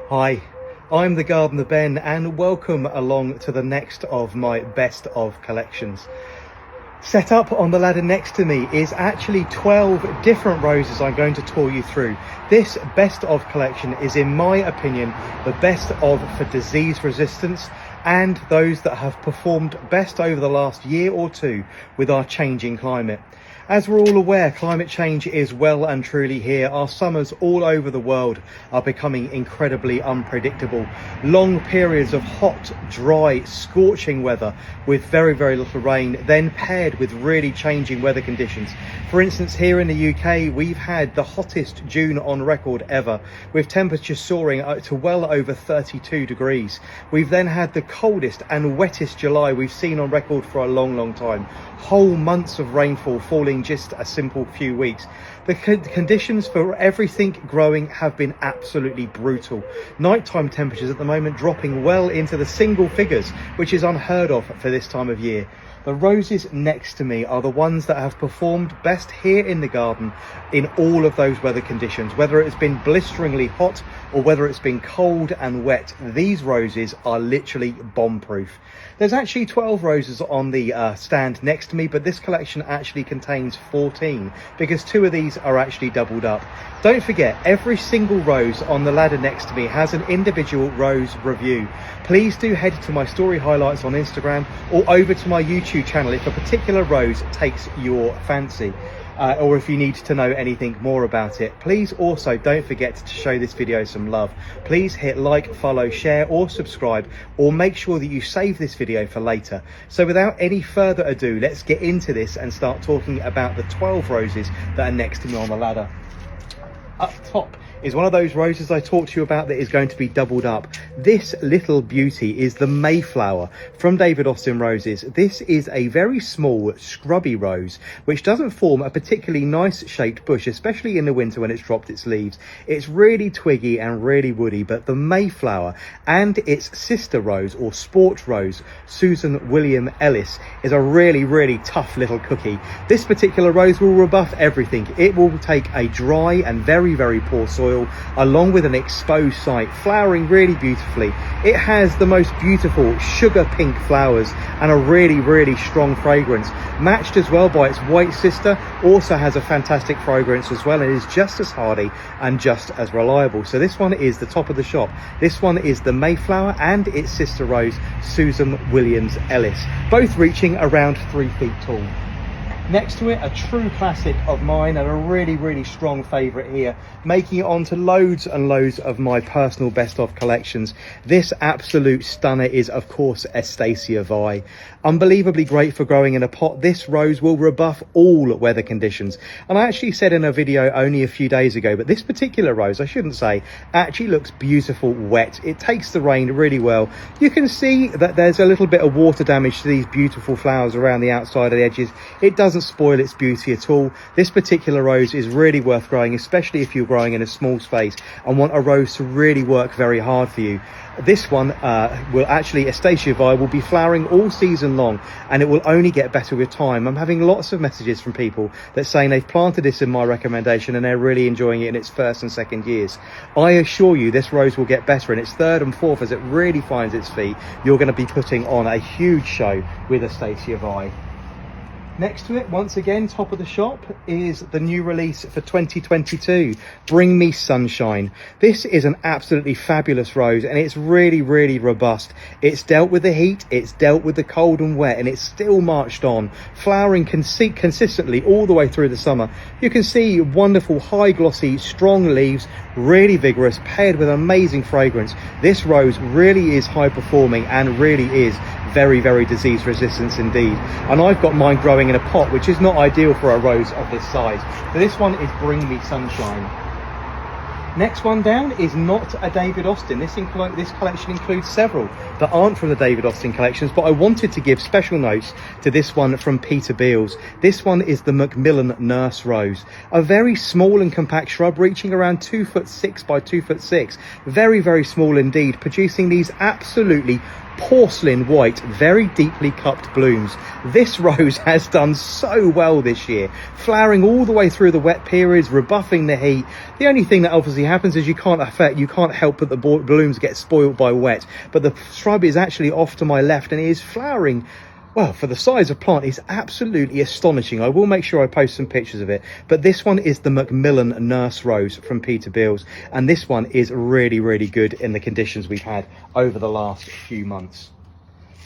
Hi, I'm the Gardener Ben and welcome along to the next of my best of collections. Set up on the ladder next to me is actually 12 different roses I'm going to tour you through. This best of collection is, in my opinion, the best of for disease resistance and those that have performed best over the last year or two with our changing climate. As we're all aware, climate change is well and truly here. Our summers all over the world are becoming incredibly unpredictable. Long periods of hot, dry, scorching weather with very, very little rain, then paired with really changing weather conditions. For instance, here in the UK, we've had the hottest June on record ever, with temperatures soaring to well over 32 degrees. We've then had the coldest and wettest July we've seen on record for a long, long time. Whole months of rainfall falling just a simple few weeks. The conditions for everything growing have been absolutely brutal. Nighttime temperatures at the moment dropping well into the single figures, which is unheard of for this time of year. The roses next to me are the ones that have performed best here in the garden in all of those weather conditions, whether it's been blisteringly hot or whether it's been cold and wet. These roses are literally bomb-proof. There's actually 12 roses on the stand next to me, but this collection actually contains 14 because 2 of these are actually doubled up. Don't forget, every single rose on the ladder next to me has an individual rose review. Please do head to my story highlights on Instagram or over to my YouTube channel if a particular rose takes your fancy. Or if you need to know anything more about it. Please also don't forget to show this video some love. Please hit like, follow, share or subscribe, or make sure that you save this video for later. So without any further ado, let's get into this and start talking about the 12 roses that are next to me on the ladder. Up top is one of those roses I talked to you about that is going to be doubled up. This little beauty is the Mayflower from David Austin Roses. This is a very small scrubby rose which doesn't form a particularly nice shaped bush, especially in the winter when it's dropped its leaves. It's really twiggy and really woody, but the Mayflower and its sister rose or sport rose, Susan William Ellis, is a really, really tough little cookie. This particular rose will rebuff everything. It will take a dry and very, very poor soil along with an exposed site, flowering really beautifully. It has the most beautiful sugar pink flowers and a really, really strong fragrance, matched as well by its white sister. Also has a fantastic fragrance as well and is just as hardy and just as reliable. So this one is the top of the shop. This one is the Mayflower and its sister rose, Susan Williams Ellis, both reaching around 3 feet tall. Next to it, a true classic of mine and a really, really strong favourite here, making it onto loads and loads of my personal best of collections. This absolute stunner is, of course, Eustacia Vye. Unbelievably great for growing in a pot, this rose will rebuff all weather conditions. And I actually said in a video only a few days ago, but this particular rose, I shouldn't say, actually looks beautiful wet. It takes the rain really well. You can see that there's a little bit of water damage to these beautiful flowers around the outside of the edges. It doesn't spoil its beauty at all. This particular rose is really worth growing, especially if you're growing in a small space and want a rose to really work very hard for you. This one will actually, Eustacia Vye will be flowering all season long and it will only get better with time. I'm having lots of messages from people that saying they've planted this in my recommendation and they're really enjoying it in its first and second years. I assure you this rose will get better in its third and fourth as it really finds its feet. You're going to be putting on a huge show with Eustacia Vye. Next to it, once again, top of the shop, is the new release for 2022, Bring Me Sunshine. This is an absolutely fabulous rose and it's really, really robust. It's dealt with the heat, it's dealt with the cold and wet, and it's still marched on, flowering consistently all the way through the summer. You can see wonderful, high glossy, strong leaves, really vigorous, paired with amazing fragrance. This rose really is high performing and really is very, very disease resistant indeed. And I've got mine growing in a pot, which is not ideal for a rose of this size. So this one is Bring Me Sunshine. Next one down is not a David Austin. This collection includes several that aren't from the David Austin collections, but I wanted to give special notes to this one from Peter Beals. This one is the Macmillan Nurse Rose, a very small and compact shrub reaching around 2'6" by 2'6". Very, very small indeed, producing these absolutely porcelain white, very deeply cupped blooms. This rose has done so well this year, flowering all the way through the wet periods, rebuffing the heat. The only thing that obviously obviously happens is you can't help but the blooms get spoiled by wet, but the shrub is actually off to my left and it is flowering. Well, for the size of plant, it's absolutely astonishing. I will make sure I post some pictures of it. But this one is the Macmillan Nurse Rose from Peter Beals. And this one is really, really good in the conditions we've had over the last few months.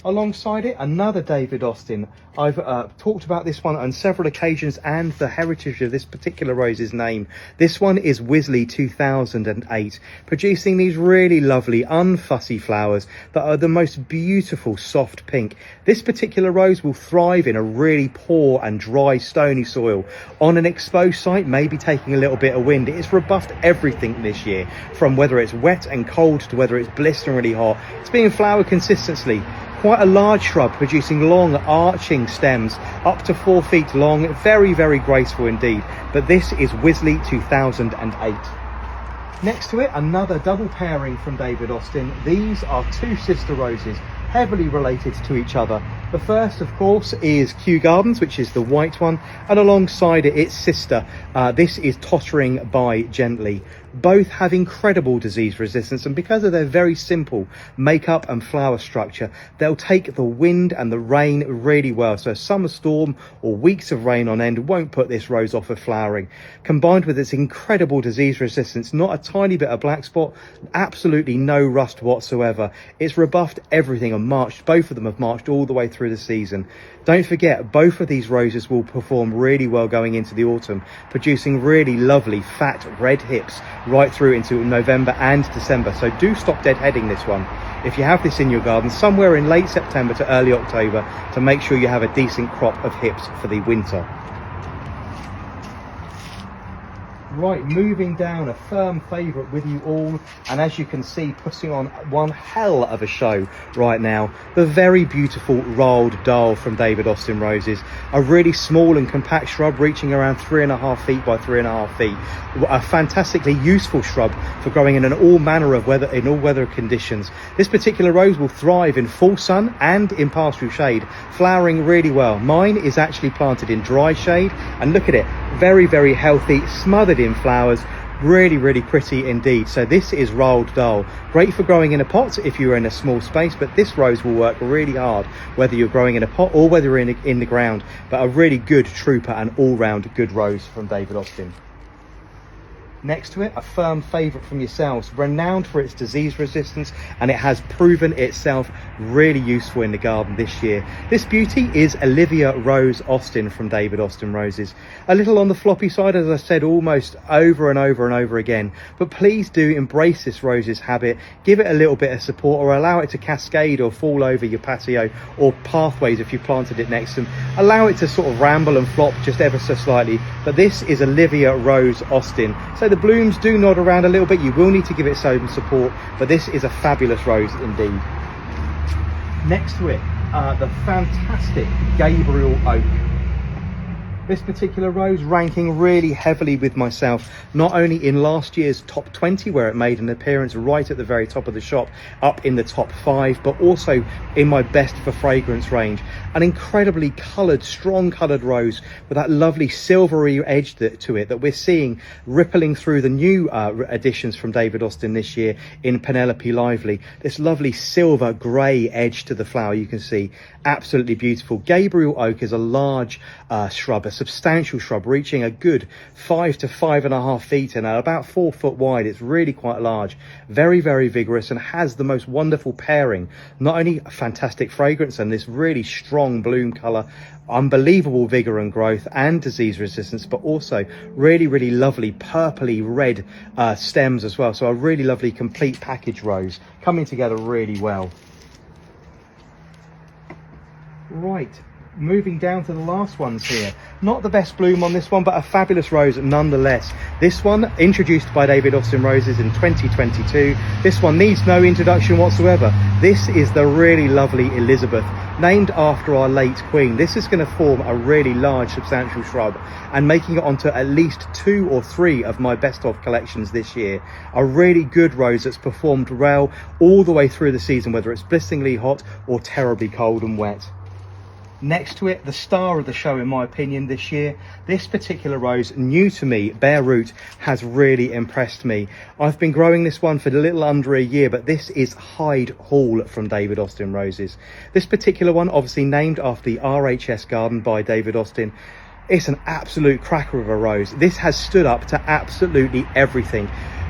Alongside it, another David Austin. I've talked about this one on several occasions and the heritage of this particular rose's name. This one is Wisley 2008, producing these really lovely unfussy flowers that are the most beautiful soft pink. This particular rose will thrive in a really poor and dry stony soil. On an exposed site, maybe taking a little bit of wind. It's rebuffed everything this year, from whether it's wet and cold to whether it's blisteringly hot. It's being flowered consistently. Quite a large shrub, producing long arching stems up to 4 feet long, very, very graceful indeed. But this is Wisley 2008. Next to it, another double pairing from David Austin. These are two sister roses, heavily related to each other. The first, of course, is Kew Gardens, which is the white one, and alongside it, its sister. This is Tottering by Gently. Both have incredible disease resistance, and because of their very simple makeup and flower structure, they'll take the wind and the rain really well. So a summer storm or weeks of rain on end won't put this rose off of flowering. Combined with its incredible disease resistance, not a tiny bit of black spot, absolutely no rust whatsoever. It's rebuffed everything and marched, both of them have marched all the way through the season. Don't forget, both of these roses will perform really well going into the autumn, producing really lovely fat red hips right through into November and December. So do stop deadheading this one if you have this in your garden somewhere in late September to early October, to make sure you have a decent crop of hips for the winter. Right, moving down, a firm favourite with you all, and as you can see, putting on one hell of a show right now, the very beautiful Roald Dahl from David Austin Roses. A really small and compact shrub reaching around 3.5 feet by 3.5 feet. A fantastically useful shrub for growing in all manner of weather, in all weather conditions. This particular rose will thrive in full sun and in partial shade, flowering really well. Mine is actually planted in dry shade, and look at it, very, very healthy, smothered in flowers, really, really pretty indeed. So this is Roald Dahl, great for growing in a pot if you're in a small space, but this rose will work really hard whether you're growing in a pot or whether you're in the ground. But a really good trooper and all-round good rose from David Austin. Next to it, a firm favourite from yourselves, renowned for its disease resistance, and it has proven itself really useful in the garden this year. This beauty is Olivia Rose Austin from David Austin Roses. A little on the floppy side, as I said, almost over and over and over again, but please do embrace this rose's habit, give it a little bit of support, or allow it to cascade or fall over your patio or pathways if you planted it next to them. Allow it to sort of ramble and flop just ever so slightly. But this is Olivia Rose Austin. So the blooms do nod around a little bit. You will need to give it some support, but this is a fabulous rose indeed. Next to it, the fantastic Gabriel Oak. This particular rose ranking really heavily with myself, not only in last year's top 20 where it made an appearance right at the very top of the shop, up in the top 5, but also in my best for fragrance range. An incredibly coloured, strong coloured rose with that lovely silvery edge to it that we're seeing rippling through the new additions from David Austin this year in Penelope Lively. This lovely silver grey edge to the flower you can see, absolutely beautiful. Gabriel Oak is a large shrub, a substantial shrub reaching a good 5 to 5.5 feet and about 4 foot wide. It's really quite large, very, very vigorous, and has the most wonderful pairing. Not only a fantastic fragrance and this really strong bloom colour, unbelievable vigour and growth and disease resistance, but also really, really lovely purpley red stems as well. So a really lovely complete package rose coming together really well. Right, moving down to the last ones here. Not the best bloom on this one, but a fabulous rose nonetheless. This one introduced by David Austin Roses in 2022. This one needs no introduction whatsoever. This is the really lovely Elizabeth, named after our late queen. This is going to form a really large substantial shrub and making it onto at least 2 or 3 of my best of collections this year. A really good rose that's performed well all the way through the season, whether it's blisteringly hot or terribly cold and wet. Next to it, the star of the show in my opinion this year, this particular rose, new to me, Bare Root, has really impressed me. I've been growing this one for a little under a year, but this is Hyde Hall from David Austin Roses. This particular one, obviously named after the RHS garden by David Austin. It's an absolute cracker of a rose. This has stood up to absolutely everything.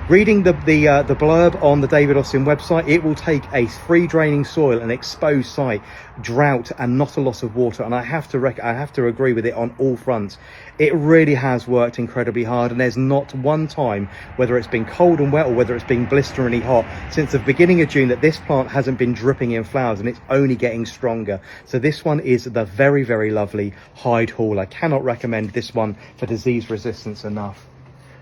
Reading the blurb on the David Austin website, it will take a free draining soil, an exposed site, drought, and not a loss of water. And I have to agree with it on all fronts. It really has worked incredibly hard, and there's not one time, whether it's been cold and wet or whether it's been blisteringly hot, since the beginning of June, that this plant hasn't been dripping in flowers, and it's only getting stronger. So this one is the very, very lovely Hyde Hall. I cannot recommend this one for disease resistance enough.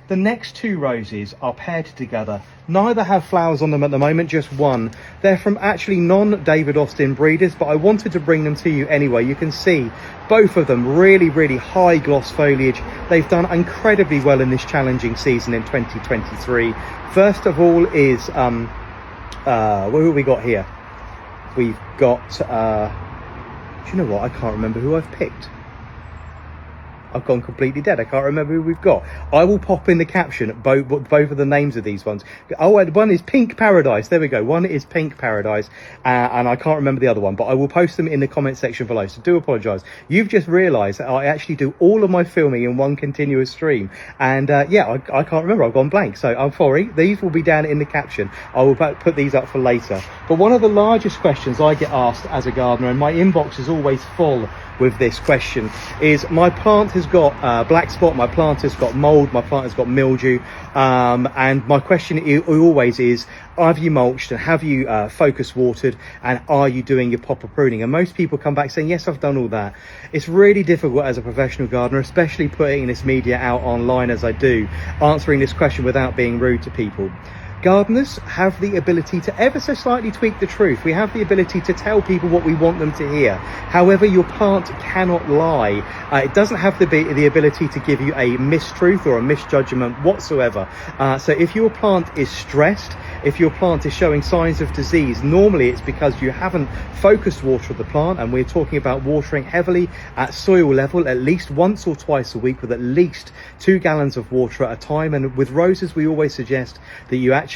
The next two roses are paired together. Neither have flowers on them at the moment, just one. They're from actually non-David Austin breeders, but I wanted to bring them to you anyway. You can see both of them really, really high gloss foliage. They've done incredibly well in this challenging season in 2023. First of all is, what have we got here? We've got, do you know what? I can't remember who I've picked. I've gone completely dead. I can't remember who we've got. I will pop in the caption both of the names of these ones. Oh, one is Pink Paradise. There we go. One is Pink Paradise, and I can't remember the other one, but I will post them in the comment section below. So do apologise. You've just realised that I actually do all of my filming in one continuous stream, and yeah, I can't remember. I've gone blank. So I'm sorry. These will be down in the caption. I will put these up for later. But one of the largest questions I get asked as a gardener, and my inbox is always full with this question, is my plant has got black spot, my plant has got mold, my plant has got mildew, and my question always is, have you mulched and have you focus watered, and are you doing your proper pruning? And most people come back saying, yes, I've done all that. It's really difficult as a professional gardener, especially putting this media out online as I do, answering this question without being rude to people. Gardeners have the ability to ever so slightly tweak the truth. We have the ability to tell people what we want them to hear. However, your plant cannot lie. It doesn't have the ability to give you a mistruth or a misjudgment whatsoever. So if your plant is stressed, if your plant is showing signs of disease, normally it's because you haven't focused watered the plant, and we're talking about watering heavily at soil level at least once or twice a week with at least 2 gallons of water at a time. And with roses, we always suggest that you actually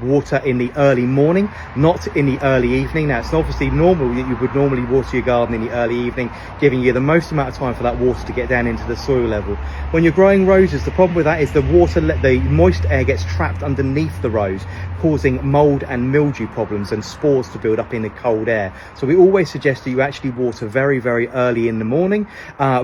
water in the early morning, not in the early evening. Now, it's obviously normal that you would normally water your garden in the early evening, giving you the most amount of time for that water to get down into the soil level. When you're growing roses, the problem with that is the moist air gets trapped underneath the rose, causing mold and mildew problems and spores to build up in the cold air. So we always suggest that you actually water very, very early in the morning.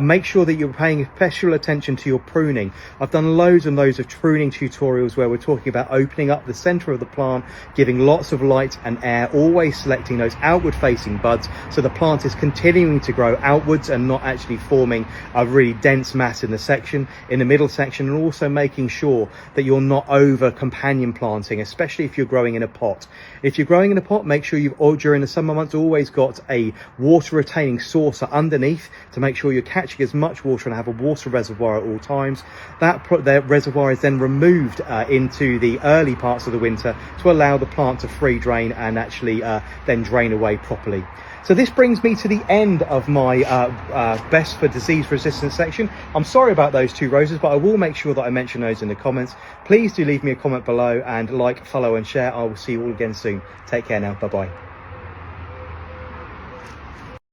Make sure that you're paying special attention to your pruning. I've done loads and loads of pruning tutorials where we're talking about opening up the center of the plant, giving lots of light and air, always selecting those outward facing buds so the plant is continuing to grow outwards and not actually forming a really dense mass in the middle section, and also making sure that you're not over companion planting, especially if you're growing in a pot. If you're growing in a pot, make sure you've during the summer months always got a water retaining saucer underneath to make sure you're catching as much water and have a water reservoir at all times. That reservoir is then removed into the early parts of the winter to allow the plant to free drain and actually then drain away properly. So this brings me to the end of my best for disease resistant section. I'm sorry about those two roses, but I will make sure that I mention those in the comments. Please do leave me a comment below, and like, follow and share. I will see you all again soon. Take care now. Bye bye.